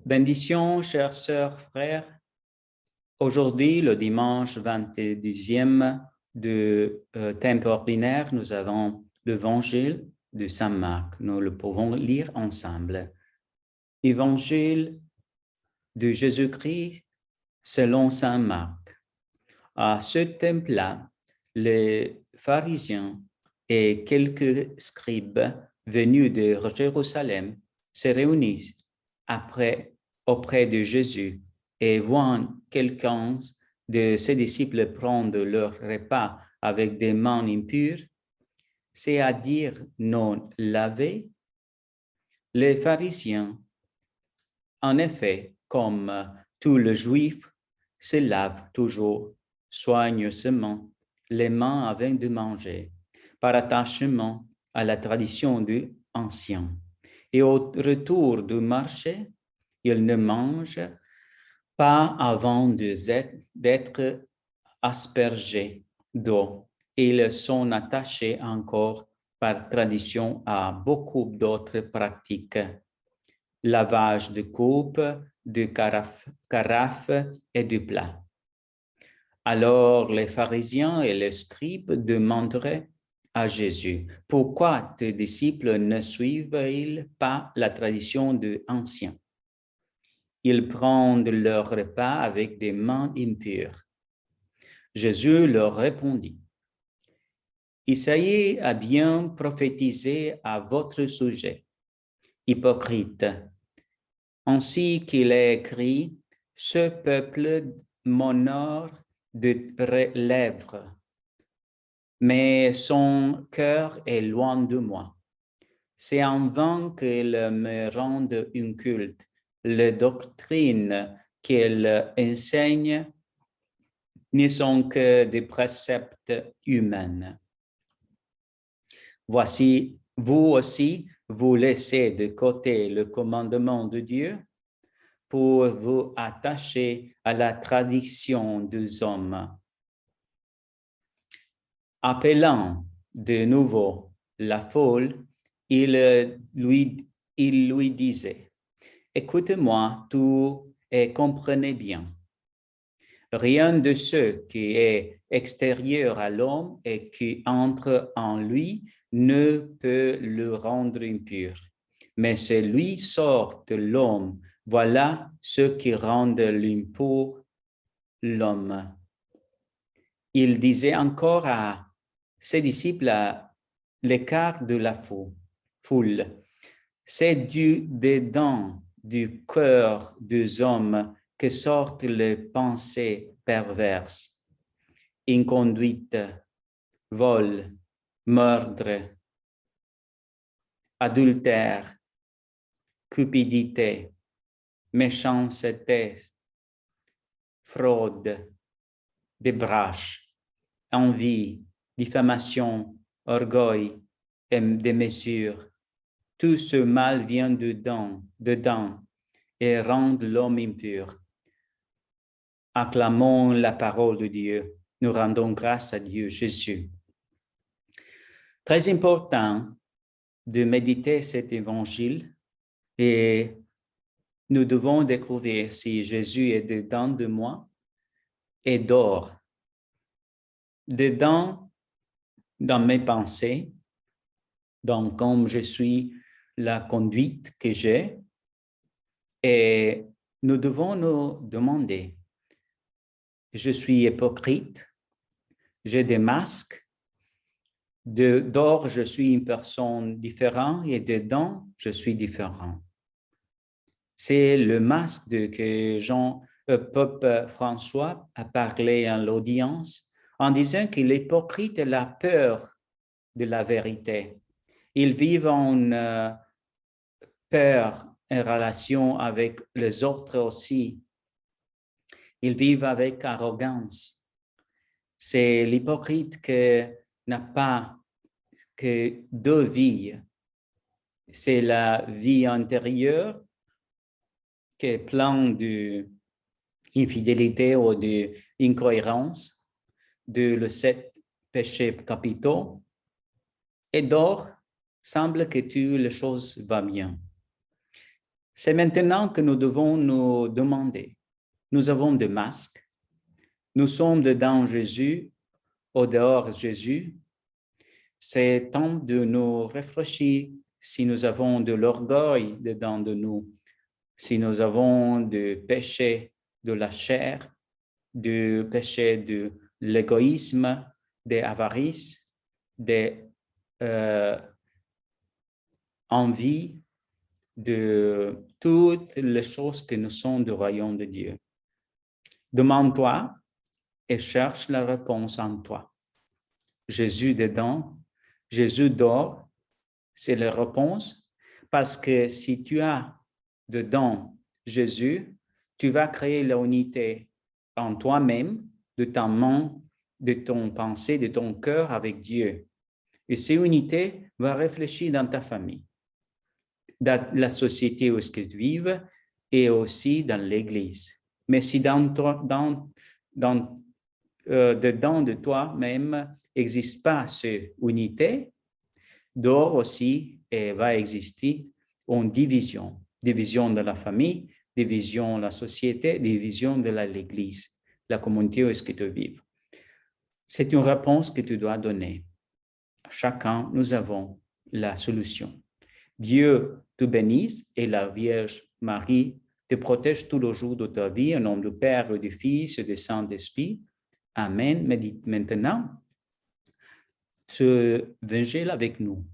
Bénédictions, chères sœurs, frères. Aujourd'hui, le dimanche 22e du temps ordinaire, nous avons l'évangile de Saint Marc. Nous le pouvons lire ensemble. Évangile de Jésus-Christ selon Saint Marc. À ce temps-là, les pharisiens et quelques scribes venus de Jérusalem se réunissent auprès de Jésus et voient quelqu'un de ses disciples prendre leur repas avec des mains impures, c'est-à-dire non lavées. Les pharisiens, en effet, comme tous les Juifs, se lavent toujours soigneusement les mains avant de manger, par attachement à la tradition de ancien. Et au retour du marché, ils ne mangent pas avant d'être aspergés d'eau. Ils sont attachés encore par tradition à beaucoup d'autres pratiques. Lavage de coupe, de carafe et de plat. Alors les pharisiens et les scribes demanderaient à Jésus, « Pourquoi tes disciples ne suivent-ils pas la tradition de anciens? Ils prennent leur repas avec des mains impures. » Jésus leur répondit, « Isaïe a bien prophétisé à votre sujet, hypocrite, ainsi qu'il est écrit, « Ce peuple m'honore de lèvres, mais son cœur est loin de moi. C'est en vain qu'il me rende un culte. Les doctrines qu'il enseigne ne sont que des préceptes humains. Voici, vous aussi, vous laissez de côté le commandement de Dieu pour vous attacher à la tradition des hommes. » Appelant de nouveau la foule, il lui disait, « Écoutez-moi tout et comprenez bien. Rien de ce qui est extérieur à l'homme et qui entre en lui ne peut le rendre impur. Mais celui sort de l'homme, voilà ce qui rend impur l'homme. » Il disait encore à ses disciples à l'écart de la foule, « C'est dedans du cœur des hommes que sortent les pensées perverses, inconduite, vol, meurtre, adultère, cupidité, méchanceté, fraude, débauche, envie, diffamation, orgueil et démesure. Tout ce mal vient dedans et rend l'homme impur. Acclamons la parole de Dieu. Nous rendons grâce à Dieu, Jésus. Très important de méditer cet évangile et nous devons découvrir si Jésus est dedans de moi et dehors. Dedans, dans mes pensées, donc comme je suis la conduite que j'ai, et nous devons nous demander, je suis hypocrite, j'ai des masques, dehors je suis une personne différente et dedans je suis différent. C'est le masque que Pope François a parlé à l'audience en disant que l'hypocrite a la peur de la vérité. Ils vivent en peur en relation avec les autres aussi. Ils vivent avec arrogance. C'est l'hypocrite qui n'a pas que deux vies. C'est la vie intérieure qui est pleine d'infidélité ou d'incohérence, de 7 péchés capitaux, et dehors, semble que toutes les choses vont bien. C'est maintenant que nous devons nous demander. Nous avons des masques. Nous sommes dedans Jésus, au dehors Jésus. C'est temps de nous réfléchir si nous avons de l'orgueil dedans de nous, si nous avons du péché de la chair, du péché de l'égoïsme, des avarices, des envies, de toutes les choses que nous sommes du royaume de Dieu. Demande-toi et cherche la réponse en toi. Jésus dedans, Jésus dort, c'est la réponse, parce que si tu as dedans Jésus, tu vas créer l'unité en toi-même, de ta main, de ton pensée, de ton cœur avec Dieu. Et cette unité va réfléchir dans ta famille, dans la société où tu vis et aussi dans l'Église. Mais si dedans de toi-même n'existe pas cette unité, dehors aussi va exister une division. Division de la famille, division de la société, division de l'Église, la communauté où est-ce que tu vis. C'est une réponse que tu dois donner. Chacun, nous avons la solution. Dieu te bénisse et la Vierge Marie te protège tous les jours de ta vie, au nom du Père, et du Fils et du Saint-Esprit. Amen. Médite maintenant ce évangile avec nous.